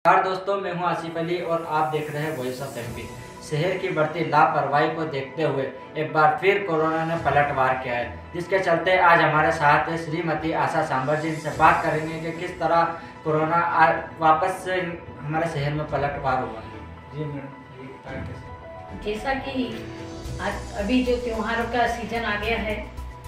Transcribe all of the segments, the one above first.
नमस्कार दोस्तों, मैं हूं आसिफ अली और आप देख रहे हैं वॉइस ऑफ एमपी। शहर की बढ़ती लापरवाही को देखते हुए एक बार फिर कोरोना ने पलटवार किया है, जिसके चलते आज हमारे साथ है श्रीमती आशा सांबर जी। इनसे बात करेंगे कि किस तरह कोरोना वापस से हमारे शहर में पलटवार हुआ। जी मैडम। जैसा कि आज अभी जो त्योहारों का सीजन आ गया है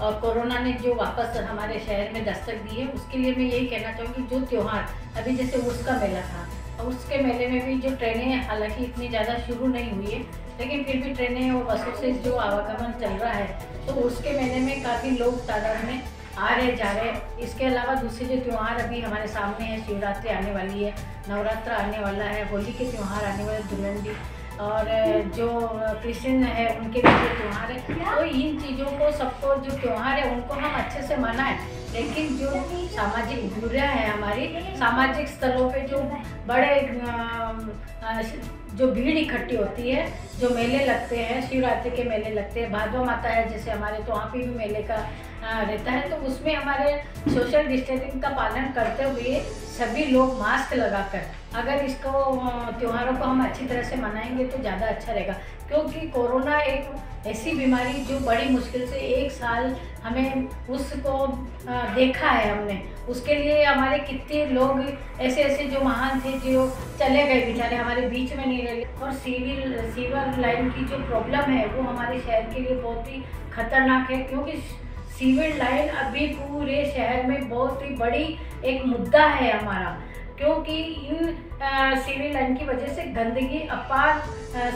और कोरोना ने जो वापस हमारे शहर में दस्तक दी है, उसके लिए मैं यही कहना चाहूँगी, जो त्यौहार अभी जैसे उर्स का मेला था और उसके मेले में भी जो ट्रेनें हालांकि इतनी ज़्यादा शुरू नहीं हुई है, लेकिन फिर भी ट्रेनें और बसों से जो आवागमन चल रहा है, तो उसके मेले में काफ़ी लोग तादाद में आ रहे जा रहे हैं। इसके अलावा दूसरे जो त्यौहार अभी हमारे सामने है, शिवरात्रि आने वाली है, नवरात्र आने वाला है, होली के त्यौहार आने वाले, दुल्हन और जो क्रिश्चियन है उनके भी जो त्यौहार है, तो इन चीज़ों को सबको जो त्यौहार है उनको हम अच्छे से मनाएं। लेकिन जो सामाजिक दूरियां हैं, हमारी सामाजिक स्थलों पे जो बड़े जो भीड़ इकट्ठी होती है, जो मेले लगते हैं, शिवरात्रि के मेले लगते हैं, भादवा माता है जैसे हमारे, तो वहाँ पे भी मेले का रहता है, तो उसमें हमारे सोशल डिस्टेंसिंग का पालन करते हुए सभी लोग मास्क लगाकर अगर इसको त्योहारों को हम अच्छी तरह से मनाएंगे तो ज़्यादा अच्छा रहेगा। क्योंकि कोरोना एक ऐसी बीमारी जो बड़ी मुश्किल से 1 साल हमें उसको देखा है हमने, उसके लिए हमारे कितने लोग ऐसे ऐसे जो महान थे जो चले गए बेचारे, हमारे बीच में नहीं रहे। और सीवर लाइन की जो प्रॉब्लम है वो हमारे शहर के लिए बहुत ही खतरनाक है, क्योंकि सीवर लाइन अभी पूरे शहर में बहुत ही बड़ी एक मुद्दा है हमारा, क्योंकि इन सीवर लाइन की वजह से गंदगी अपार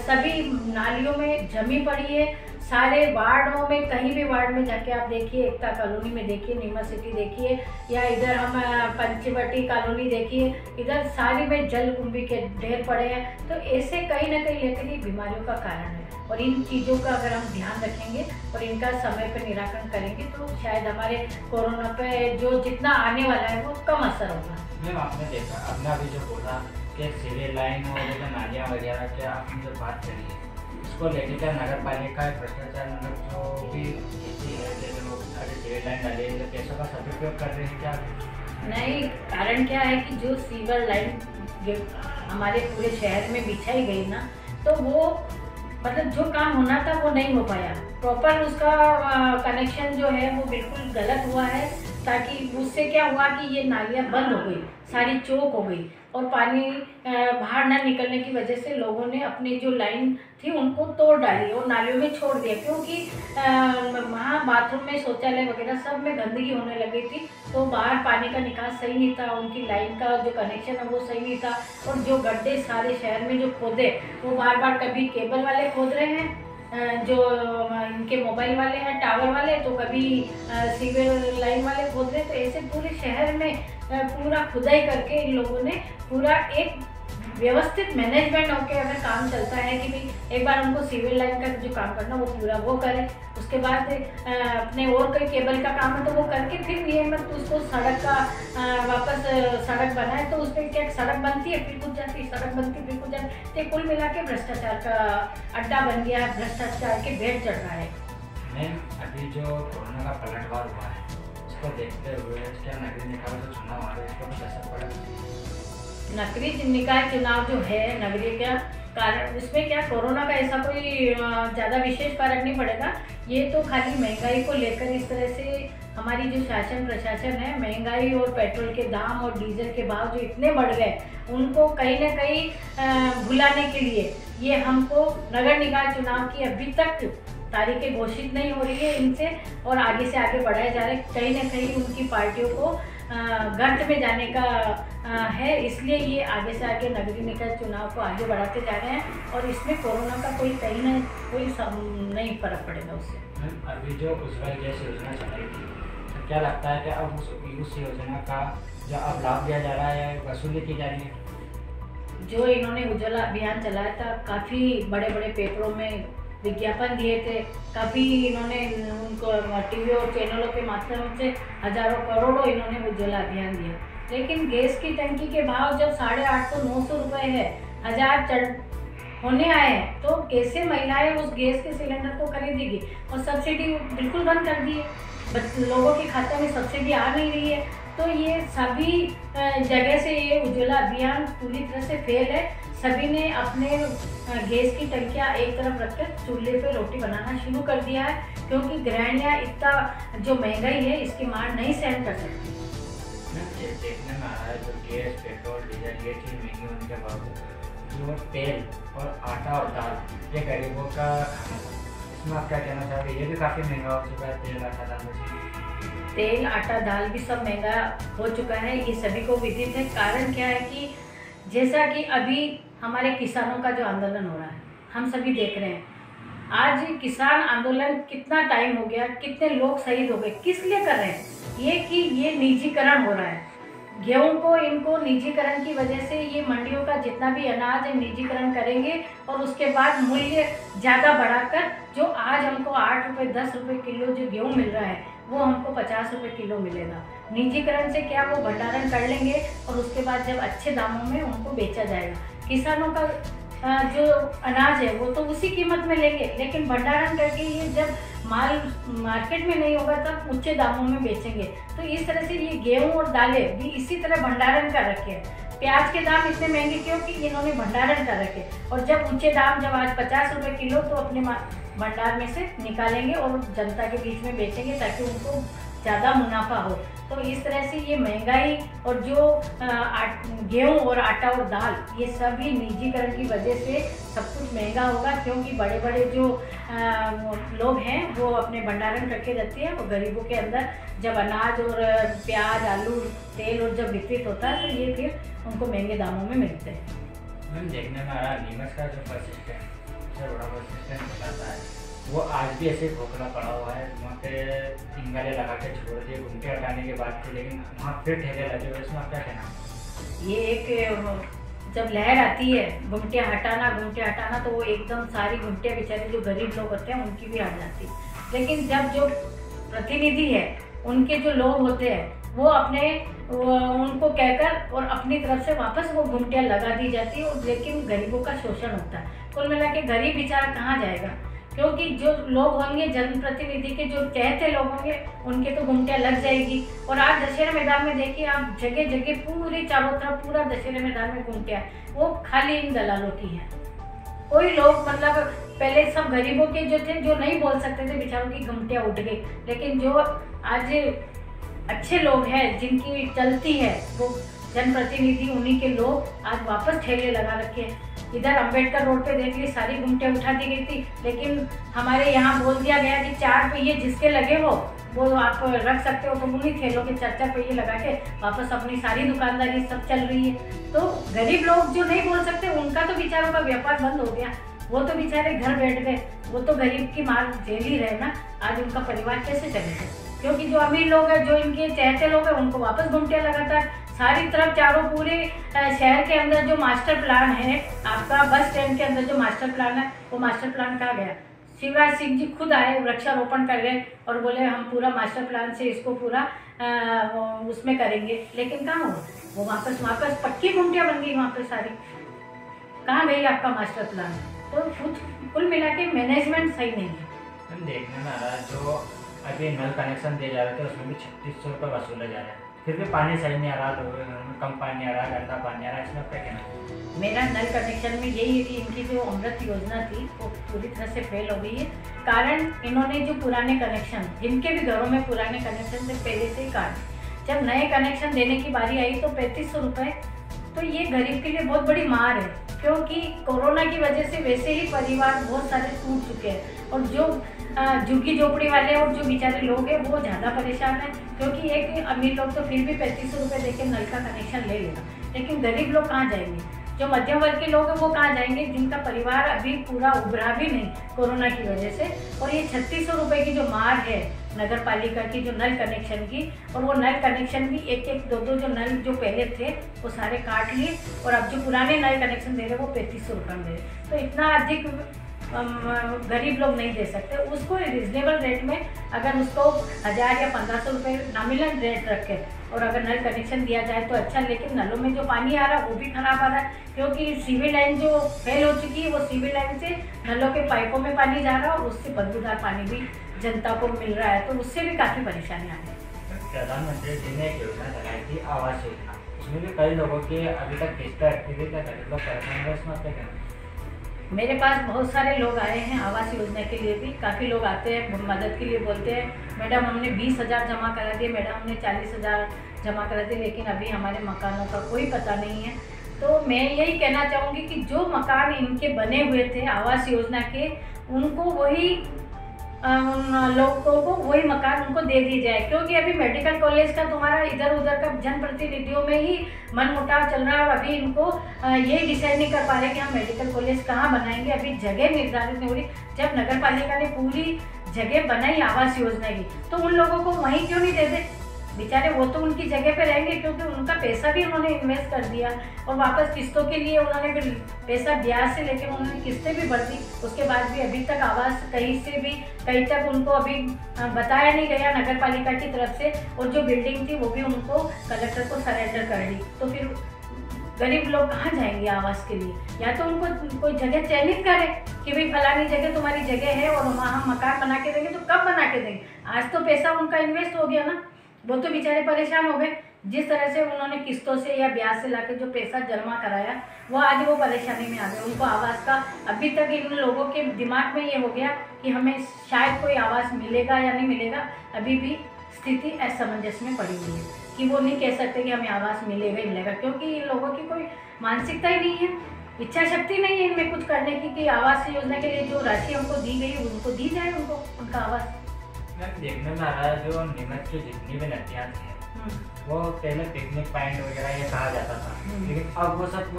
सभी नालियों में जमी पड़ी है। सारे वार्डों में, कहीं भी वार्ड में जाके आप देखिए, एकता कॉलोनी में देखिए, नीमा सिटी देखिए, या इधर हम पंचवटी कॉलोनी देखिए, इधर सारी में जल कुंभी के ढेर पड़े हैं। तो ऐसे कहीं ना कहीं लेकर ये बीमारियों का कारण है, और इन चीज़ों का अगर हम ध्यान रखेंगे और इनका समय पर निराकरण करेंगे तो शायद हमारे कोरोना पे जो जितना आने वाला है वो कम असर होगा। मैम, आपने देखा, आपने अभी जो बोला कि सीवर लाइन और जो नालियाँ वगैरह की आपने जो बात करी है, इसको लेकर नगर पालिका भ्रष्टाचार मतलब जो भी है, जैसे लोग सीवर लाइन डाले पैसों का सदुपयोग कर रहे हैं क्या? नहीं, कारण क्या है कि जो सीवर लाइन हमारे पूरे शहर में बिछाई गई ना, तो वो मतलब जो काम होना था वो नहीं हो पाया प्रॉपर। उसका कनेक्शन जो है वो बिल्कुल गलत हुआ है, ताकि उससे क्या हुआ कि ये नालियाँ बंद हो गई, सारी चौक हो गई, और पानी बाहर ना निकलने की वजह से लोगों ने अपनी जो लाइन थी उनको तोड़ डाली और नालियों में छोड़ दिया, क्योंकि वहाँ बाथरूम में, शौचालय वगैरह सब में गंदगी होने लगी थी, तो बाहर पानी का निकास सही नहीं था, उनकी लाइन का जो कनेक्शन है वो सही नहीं था। और जो गड्ढे सारे शहर में जो खोदे, वो बार बार कभी केबल वाले खोद रहे हैं, जो इनके मोबाइल वाले हैं, टावर वाले, तो कभी सीवर लाइन वाले खोद रहे, तो ऐसे पूरे शहर में पूरा खुदाई करके इन लोगों ने पूरा एक व्यवस्थित मैनेजमेंट होकर अगर काम चलता है कि भाई एक बार उनको सीवर लाइन का जो काम करना वो पूरा वो करें, उसके बाद अपने और कोई केबल का काम है तो वो करके फिर ये मत उसको सड़क का वापस सड़क बनाए, तो उस पर क्या सड़क बनती है फिर कुछ जाती है, सड़क बनती है फिर कुछ जाती है, कुल मिला के भ्रष्टाचार का अड्डा बन गया है, भ्रष्टाचार के भेंट चढ़ रहा है। मैम, अभी जो कोरोना का पलटवार हुआ है, उसको देखते हुए क्या नगरीय निकाय जो चुनाव आ रहे हैं इसको कुछ असर पड़ा? नगरीय निकाय चुनाव जो है, नगरीय का कारण इसमें क्या, कोरोना का ऐसा कोई ज़्यादा विशेष फर्क नहीं पड़ेगा। ये तो खाली महंगाई को लेकर इस तरह से हमारी जो शासन प्रशासन है, महंगाई और पेट्रोल के दाम और डीजल के भाव जो इतने बढ़ गए, उनको कहीं ना कहीं भुलाने के लिए ये हमको नगर निकाय चुनाव की अभी तक तारीखें घोषित नहीं हो रही है इनसे, और आगे से आगे बढ़ाए जा रहे हैं। कहीं ना कहीं उनकी पार्टियों को गर्त में जाने का है, इसलिए ये आगे से आगे नगरीय निकाय चुनाव को आगे बढ़ाते जा रहे हैं, और इसमें कोरोना का कोई कहीं ना कोई नहीं फर्क पड़ेगा उससे। अभी जो उज्ज्वल गैस योजना चलाई थी, तो क्या लगता है कि अब उस योजना का जो अब लाभ लिया जा रहा है, वसूली की जा रही है? जो इन्होंने उज्ज्वला अभियान चलाया था, काफ़ी बड़े बड़े पेपरों में विज्ञापन दिए थे, काफ़ी इन्होंने उनको टीवी और चैनलों के माध्यम से हजारों करोड़ों इन्होंने उज्ज्वला अभियान दिया, लेकिन गैस की टंकी के भाव जब 850-900 रुपये है, 1000 होने आए हैं, तो कैसे महिलाएं उस गैस के सिलेंडर को खरीदेगी? और सब्सिडी बिल्कुल बंद कर दी है, लोगों के खाते में सब्सिडी आ नहीं रही है, तो ये सभी जगह से ये उज्ज्वला अभियान पूरी तरह से फेल है। सभी ने अपने गैस की टंकियाँ एक तरफ रखकर चूल्हे पे रोटी बनाना शुरू कर दिया है, क्योंकि गृहिणियाँ इतना जो महंगाई है इसकी मार नहीं सहन कर सकती। देखने में आ रहा है जो गैस, पेट्रोल, डीजल ये चीज़ महंगी होने के बावजूद जो तेल और आटा और दाल ये गरीबों का खाना था, इसमें आप क्या कहना चाहोगे? ये भी काफ़ी महंगा हो चुका है, तेल, आटा, दाल। तेल, आटा, दाल भी सब महंगा हो चुका है, ये सभी को विदित है। कारण क्या है कि जैसा कि अभी हमारे किसानों का जो आंदोलन हो रहा है, हम सभी देख रहे हैं। आज किसान आंदोलन कितना टाइम हो गया, कितने लोग शहीद हो गए, किस लिए कर रहे हैं? ये कि ये निजीकरण हो रहा है गेहूं को, इनको निजीकरण की वजह से ये मंडियों का जितना भी अनाज है निजीकरण करेंगे और उसके बाद मूल्य ज़्यादा बढ़ाकर जो आज हमको 8 रुपये 10 रुपये किलो जो गेहूं मिल रहा है वो हमको 50 रुपये किलो मिलेगा। निजीकरण से क्या वो भंडारण कर लेंगे और उसके बाद जब अच्छे दामों में उनको बेचा जाएगा। किसानों का जो अनाज है वो तो उसी कीमत में लेंगे, लेकिन भंडारण करके ये जब माल मार्केट में नहीं होगा तब ऊंचे दामों में बेचेंगे। तो इस तरह से ये गेहूं और दालें भी इसी तरह भंडारण कर रखे हैं। प्याज के दाम इतने महंगे क्योंकि इन्होंने भंडारण कर रखे, और जब ऊंचे दाम जब आज 50 रुपये किलो तो अपने भंडार में से निकालेंगे और जनता के बीच में बेचेंगे ताकि उनको ज़्यादा मुनाफा हो। तो इस तरह से ये महंगाई और जो गेहूं और आटा और दाल ये सभी निजीकरण की वजह से सब कुछ महंगा होगा, क्योंकि बड़े बड़े जो लोग हैं वो अपने भंडारण करके रखते हैं और गरीबों के अंदर जब अनाज और प्याज, आलू, तेल और जब वितरित होता है तो ये फिर उनको महंगे दामों में मिलते हैं। मैम देखने में आ रहा है नीमच का जो बस स्टैंड सबसे बड़ा बस स्टैंड बताता है वो आज भी ऐसे खोखला पड़ा हुआ है। वहाँ पे इंगाले लगा के छोड़ दिए, घूमते हटाने की बात थी, लेकिन वहाँ फिर ठेले लगे हुए। इसमें आप क्या कहना? ये एक जब लहर आती है घुमटियाँ हटाना तो वो एकदम सारी घुमटियाँ बेचारे जो गरीब लोग होते हैं उनकी भी हट जाती है। लेकिन जब जो प्रतिनिधि है उनके जो लोग होते हैं वो उनको कहकर और अपनी तरफ से वापस वो घुमटियाँ लगा दी जाती है, और लेकिन गरीबों का शोषण होता है। कुल मिला के गरीब बेचारा कहाँ जाएगा, क्योंकि जो लोग होंगे जनप्रतिनिधि के जो कहते लोग होंगे उनके तो घुमटियाँ लग जाएगी। और आज दशहरा मैदान में देखिए आप, जगह जगह पूरी चारों तरफ पूरा दशहरा मैदान में घुमटियाँ वो खाली इन दलालों की है। कोई लोग मतलब पहले सब गरीबों के जो थे जो नहीं बोल सकते थे बेचारों की घुमटियाँ उठ गई, लेकिन जो आज अच्छे लोग हैं जिनकी चलती है वो जनप्रतिनिधि उन्हीं के लोग आज वापस ठेले लगा रखे हैं। इधर अंबेडकर रोड पे देख ली सारी घुमटियाँ उठा दी गई थी, लेकिन हमारे यहाँ बोल दिया गया कि 4 पहिए जिसके लगे हो वो आप रख सकते हो, तो उन्हीं ठेलों के 4-4 पहिए लगा के वापस अपनी सारी दुकानदारी सब चल रही है। तो गरीब लोग जो नहीं बोल सकते उनका तो बेचारों का व्यापार बंद हो गया, वो तो बेचारे घर बैठ गए, वो तो गरीब की मार झेल ही रहे ना। आज उनका परिवार कैसे चलेगा, क्योंकि जो अमीर लोग हैं जो इनके चहते लोग हैं उनको वापस घुमटियाँ लगातार सारी तरफ चारों पूरे शहर के अंदर जो मास्टर प्लान है आपका बस स्टैंड के अंदर जो मास्टर प्लान है वो मास्टर प्लान कहाँ गया? शिवराज सिंह जी खुद आए, वृक्षारोपण कर गए और बोले हम पूरा मास्टर प्लान से इसको पूरा उसमें करेंगे, लेकिन कहाँ हुआ? वो वापस पक्की घुमटियाँ बन गई वहाँ पे सारी। कहाँ गई आपका मास्टर प्लान? तो कुल मिला के मैनेजमेंट सही नहीं है। देखने में आ रहा है जो अभी नल कनेक्शन दिए जा रहे थे उसमें भी 3600 रुपये वसूले जा रहे हैं, फिर भी पानी सही नहीं आ रहा, लोगों के घर में कम पानी आ रहा है, गंदा पानी आ रहा है। इसमें क्या कहना? मेरा नल कनेक्शन में यही है कि इनकी जो अमृत योजना थी वो पूरी तरह से फेल हो गई है। कारण इन्होंने जो पुराने कनेक्शन जिनके भी घरों में पुराने कनेक्शन से पहले से ही काटे, जब नए कनेक्शन देने की बारी आई तो 3500 रुपये, तो ये गरीब के लिए बहुत बड़ी मार है, क्योंकि कोरोना की वजह से वैसे ही परिवार बहुत सारे टूट चुके हैं और जो झुग्गी झोपड़ी वाले और जो बेचारे लोग हैं वो ज़्यादा परेशान हैं, क्योंकि एक अमीर लोग तो फिर भी 3500 रुपये देके नल का कनेक्शन ले लेगा, लेकिन गरीब लोग कहाँ जाएंगे? जो मध्यम वर्ग के लोग हैं वो कहाँ जाएंगे, जिनका परिवार अभी पूरा उभरा भी नहीं कोरोना की वजह से। और ये 3600 रुपये की जो मार है नगर पालिका की जो नल कनेक्शन की, और वो नल कनेक्शन भी एक दो जो नल जो पहले थे वो सारे काट लिए, और अब जो पुराने नल कनेक्शन दे रहे वो 3500 रुपये दे रहे। तो इतना अधिक गरीब लोग नहीं दे सकते। उसको रिजनेबल रेट में अगर उसको 1000 या 1500 रुपये नॉमिनल रेट रखे और अगर नल कनेक्शन दिया जाए तो अच्छा, लेकिन नलों में जो पानी आ रहा है वो भी खराब आ रहा है, क्योंकि सीवी लाइन जो फेल हो चुकी है वो सीवी लाइन से नलों के पाइपों में पानी जा रहा है और उससे बदबूदार पानी भी जनता को मिल रहा है, तो उससे भी काफ़ी परेशानी आ रही है। प्रधानमंत्री जी ने एक योजना चलाई थी, आवास योजना। उसमें भी कई लोगों की अभी तक किस्तें अटकी हुई, क्या गरीब लोग परेशान है, इसमें आपका क्या? मेरे पास बहुत सारे लोग आए हैं आवास योजना के लिए भी। काफ़ी लोग आते हैं, मदद के लिए बोलते हैं, मैडम हमने 20,000 जमा करा दिए, मैडम हमने 40,000 जमा करा दिए, लेकिन अभी हमारे मकानों का कोई पता नहीं है। तो मैं यही कहना चाहूँगी कि जो मकान इनके बने हुए थे आवास योजना के, उनको वही उन लोगों को वही मकान उनको दे दी जाए, क्योंकि अभी मेडिकल कॉलेज का तुम्हारा इधर उधर का जनप्रतिनिधियों में ही मनमुटाव चल रहा है और अभी इनको यही डिसाइड नहीं कर पा रहे कि हम मेडिकल कॉलेज कहाँ बनाएंगे। अभी जगह निर्धारित नहीं हो रही। जब नगर पालिका ने पूरी जगह बनाई आवास योजना की, तो उन लोगों को वहीं क्यों नहीं दे दे? बेचारे वो तो उनकी जगह पे रहेंगे, क्योंकि उनका पैसा भी उन्होंने इन्वेस्ट कर दिया और वापस किस्तों के लिए उन्होंने फिर पैसा ब्याज से लेके उन्होंने किस्तें भी भर दी। उसके बाद भी अभी तक आवास कहीं तक उनको अभी बताया नहीं गया नगर पालिका की तरफ से, और जो बिल्डिंग थी वो भी उनको कलेक्टर को सरेंडर कर दी। तो फिर गरीब लोग कहाँ जाएंगे आवास के लिए? या तो उनको कोई जगह चयनित करे कि भाई फलानी जगह तुम्हारी जगह है और वहाँ हम मकान बना के देंगे। तो कब बना के देंगे? आज तो पैसा उनका इन्वेस्ट हो गया ना, वो तो बेचारे परेशान हो गए। जिस तरह से उन्होंने किस्तों से या ब्याज से लाकर जो पैसा जमा कराया, वो आज वो परेशानी में आ गए। उनको आवास का अभी तक इन लोगों के दिमाग में ये हो गया कि हमें शायद कोई आवास मिलेगा या नहीं मिलेगा। अभी भी स्थिति असमंजस में पड़ी हुई है कि वो नहीं कह सकते कि हमें आवास मिलेगा ही मिलेगा, क्योंकि इन लोगों की कोई मानसिकता ही नहीं है, इच्छा शक्ति नहीं है इनमें कुछ करने की कि आवास योजना के लिए जो राशि हमको दी गई उनको दी जाए, उनको उनका आवास। देखने में आ रहा है जो नीमच की जितनी भी नदियाँ थी वो पहले पिकनिक पॉइंट वगैरह ये कहा जाता था, लेकिन अब वो सब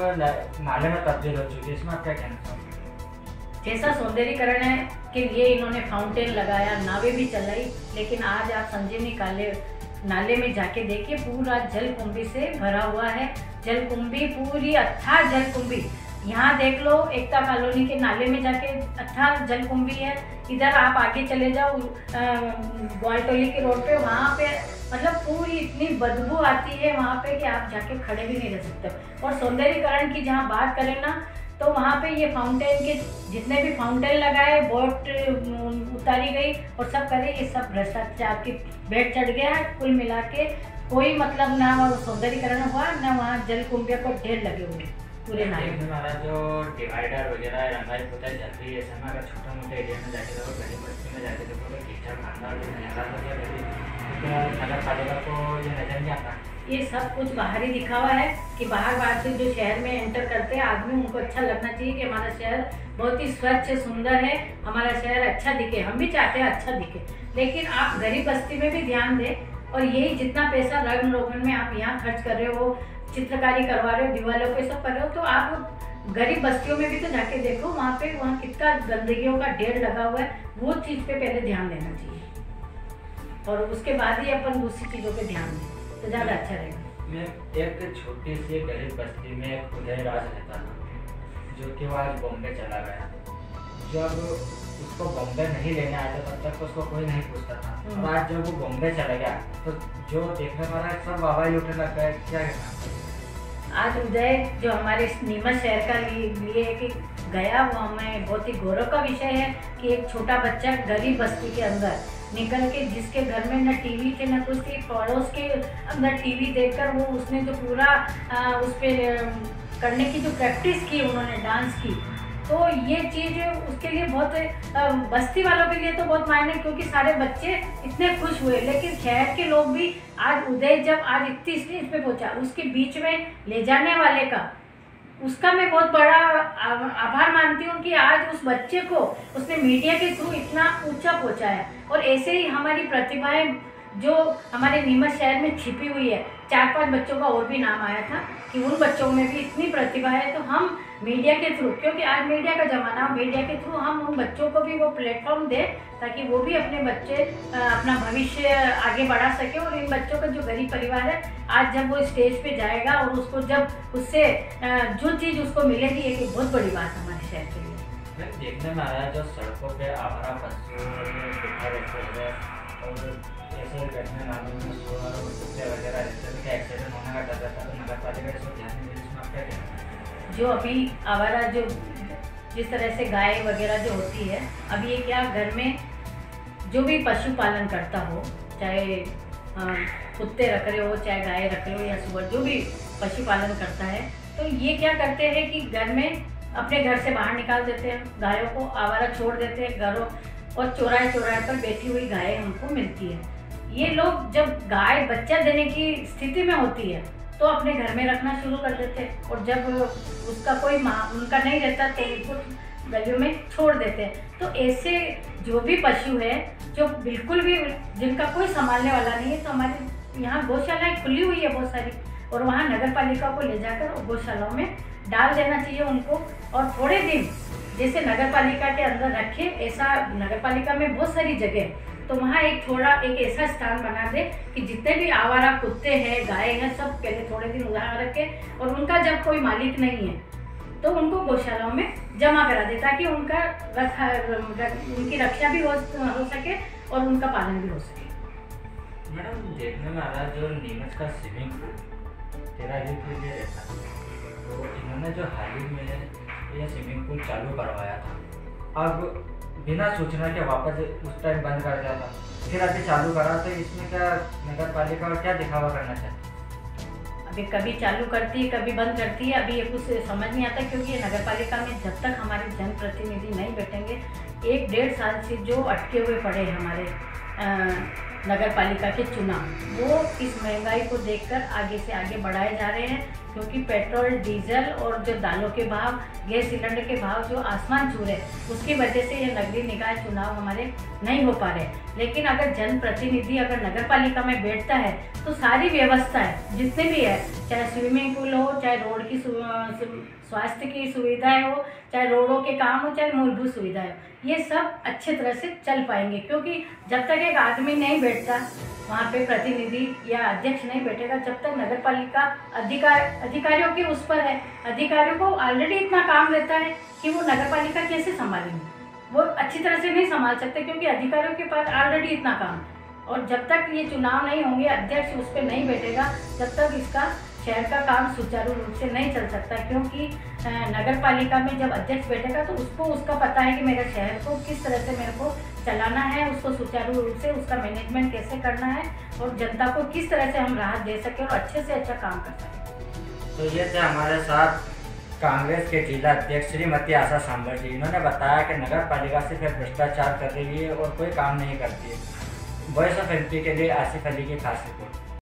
नाले में तब्दील हो चुकी है। इसमें आप क्या कहना चाहोगे? जैसा सौंदर्यीकरण है के लिए इन्होंने फाउंटेन लगाया, नावें भी चलाई, लेकिन आज आप संजीवनी नाले में जाके देखिए पूरा जलकुंभी से भरा हुआ है। जलकुंभी पूरी अथाह जलकुंभी, यहाँ देख लो एकता कॉलोनी के नाले में जाके अथाह जलकुंभी है। इधर आप आगे चले जाओ ग्वालटोली के रोड पे, वहाँ पे मतलब पूरी इतनी बदबू आती है वहाँ पे कि आप जाके खड़े भी नहीं रह सकते। और सौंदर्यीकरण की जहाँ बात करें ना, तो वहाँ पे ये फाउंटेन के जितने भी फाउंटेन लगाए, बोट उतारी गई और सब करे, ये सब भ्रष्टाचार की भेंट चढ़ गया है। कुल मिला के कोई मतलब ना सौंदर्यीकरण हुआ ना वहाँ जलकुंभियों को ढेर लगे हुए पूरे नाले में। हमारा जो डिवाइडर वगैरह रंगाई पुताई चल रही है, ऐसे में अगर छोटा मोटा एरिया में जाके देखो, गली बस्ती में जाके देखो तो कीचड़ खाना नगर पालिका को ये नजर नहीं आता। ये सब कुछ बाहरी दिखावा है कि बाहर से जो शहर में एंटर करते हैं आदमी, उनको अच्छा लगना चाहिए कि हमारा शहर बहुत ही स्वच्छ सुंदर है, हमारा शहर अच्छा दिखे। हम भी चाहते हैं अच्छा दिखे, लेकिन आप गरीब बस्ती में भी ध्यान दें। और यही जितना पैसा रंग रोगन में आप यहाँ खर्च कर रहे हो, चित्रकारी करवा रहे हो, दीवारों पे सब कर रहे हो, तो आप गरीब बस्तियों में भी तो जाके देखो, वहाँ कितना गंदगियों का ढेर लगा हुआ है। वो चीज़ पे पहले ध्यान देना चाहिए और उसके बाद ही अपन दूसरी चीज़ों पे ध्यान दें तो ज़्यादा अच्छा रहेगा। मैं एक छोटी सी गरीब बस्ती में एक उदय राज रहता था, जो कि वो आज बॉम्बे चला गया। जब उसको बॉम्बे नहीं लेने आया था तब तक उसको कोई नहीं पूछता था, और आज जब वो बॉम्बे चला गया तो जो देखने वाला है सब वाह लूटने लग गए। क्या कहना? आज उदय जो हमारे नीमच शहर का लिए कि गया, वो हमें बहुत ही गौरव का विषय है कि एक छोटा बच्चा गरीब बस्ती के अंदर निकल के, जिसके घर में न टीवी थे न कुछ थी, पड़ोस के अंदर टीवी देखकर वो उसने जो पूरा उस पर करने की जो प्रैक्टिस की उन्होंने, डांस की, तो ये चीज़ उसके लिए बहुत, बस्ती वालों के लिए तो बहुत मायने, क्योंकि सारे बच्चे इतने खुश हुए। लेकिन शहर के लोग भी आज उदय जब आज इतनी स्टेज पे पहुंचा, उसके बीच में ले जाने वाले का, उसका मैं बहुत बड़ा आभार मानती हूँ कि आज उस बच्चे को उसने मीडिया के थ्रू इतना ऊंचा पहुँचाया। और ऐसे ही हमारी प्रतिभाएं जो हमारे नीमच शहर में छिपी हुई है, 4-5 बच्चों का और भी नाम आया था कि उन बच्चों में भी इतनी प्रतिभा है, तो हम मीडिया के थ्रू, क्योंकि आज मीडिया का ज़माना, मीडिया के थ्रू हम उन बच्चों को भी वो प्लेटफॉर्म दें ताकि वो भी अपने बच्चे अपना भविष्य आगे बढ़ा सके। और इन बच्चों का जो गरीब परिवार है, आज जब वो स्टेज पे जाएगा और उसको जब उससे जो चीज़ उसको मिलेगी, एक बहुत बड़ी बात हमारे शहर के लिए। देखने में आ रहा है जो सड़कों पे आवारा पशु और ऐसे घटना नालों में कुत्ते वगैरह का एक्सीडेंट होने का डर रहता है, तो नगर पालिका इसको ध्यान नहीं दे। इसमें आप क्या कहना? जो अभी आवारा जो जिस तरह से गाय वगैरह जो होती है, अब ये क्या घर में जो भी पशुपालन करता हो, चाहे कुत्ते रख रहे हो, चाहे गाय रख रहे हो या सुअर, जो भी पशुपालन करता है, तो ये क्या करते हैं कि घर में अपने घर से बाहर निकाल देते हैं, गायों को आवारा छोड़ देते हैं घरों, और चौराहे चौराहे पर बैठी हुई गायें हमको मिलती है। ये लोग जब गाय बच्चा देने की स्थिति में होती है तो अपने घर में रखना शुरू कर देते हैं, और जब उसका कोई माँ उनका नहीं रहता तो उनको गलियों में छोड़ देते हैं। तो ऐसे जो भी पशु है जो बिल्कुल भी जिनका कोई संभालने वाला नहीं है, तो हमारे यहाँ गौशालाएँ खुली हुई है बहुत सारी, और वहाँ नगर पालिका को ले जाकर गौशालाओं में डाल देना चाहिए उनको। और थोड़े दिन जैसे नगर पालिका के अंदर रखे, ऐसा नगर पालिका में बहुत सारी जगह, तो वहाँ एक ऐसा स्थान बना दे कि जितने भी आवारा कुत्ते हैं, गाय हैं, सब पहले थोड़े दिन उधार रखे, और उनका जब कोई मालिक नहीं है तो उनको गौशालाओं में जमा करा दे, ताकि उनकी रक्षा भी हो सके और उनका पालन भी हो सके। मैडम, देखने में आ रहा है जो नीमच का स्विमिंग पूल 13 दिन के लिए रहता है, तो इन्होंने जो हाल ही में ये स्विमिंग पूल चालू करवाया था, अब बिना सूचना के वापस उस टाइम बंद कर दिया था, फिर अभी चालू करा, तो इसमें क्या नगर पालिका क्या दिखावा करना चाहती है? अभी कभी चालू करती है, कभी बंद करती है, अभी ये कुछ समझ नहीं आता, क्योंकि ये नगर पालिका में जब तक हमारे जनप्रतिनिधि नहीं बैठेंगे, 1-1.5 साल से जो अटके हुए पड़े हैं हमारे नगर पालिका के चुनाव, वो इस महंगाई को देखकर आगे से आगे बढ़ाए जा रहे हैं, क्योंकि पेट्रोल, डीजल और जो दालों के भाव, गैस सिलेंडर के भाव जो आसमान छू रहे, उसकी वजह से ये नगरीय निकाय चुनाव हमारे नहीं हो पा रहे। लेकिन अगर जनप्रतिनिधि अगर नगर पालिका में बैठता है तो सारी व्यवस्था है जितने भी है, चाहे स्विमिंग पूल हो, चाहे रोड की स्वास्थ्य की सुविधाएं हो, चाहे रोडों के काम हो, चाहे मूलभूत सुविधाएं हो, ये सब अच्छे तरह से चल पाएंगे। क्योंकि जब तक एक आदमी नहीं बैठता वहाँ पे, प्रतिनिधि या अध्यक्ष नहीं बैठेगा, जब तक नगर पालिका अधिकारियों के उस पर है, अधिकारियों को ऑलरेडी इतना काम रहता है कि वो नगर पालिका कैसे संभालेंगे, वो अच्छी तरह से नहीं संभाल सकते, क्योंकि अधिकारियों के पास ऑलरेडी इतना काम। और जब तक ये चुनाव नहीं होंगे, अध्यक्ष उस पर नहीं बैठेगा, तब तक इसका शहर का काम सुचारू रूप से नहीं चल सकता। क्योंकि नगर पालिका में जब अध्यक्ष बैठेगा तो उसको उसका पता है कि मेरे शहर को किस तरह से मेरे को चलाना है, उसको सुचारू रूप से उसका मैनेजमेंट कैसे करना है, और जनता को किस तरह से हम राहत दे सकें और अच्छे से अच्छा काम कर सकें। तो ये थे हमारे साथ कांग्रेस के जिला अध्यक्ष श्रीमती आशा सांबर जी। इन्होंने बताया कि नगर पालिका सिर्फ भ्रष्टाचार कर रही है और कोई काम नहीं करती है। वॉइस ऑफ एमपी के लिए आसिफ अली की खास रिपोर्ट।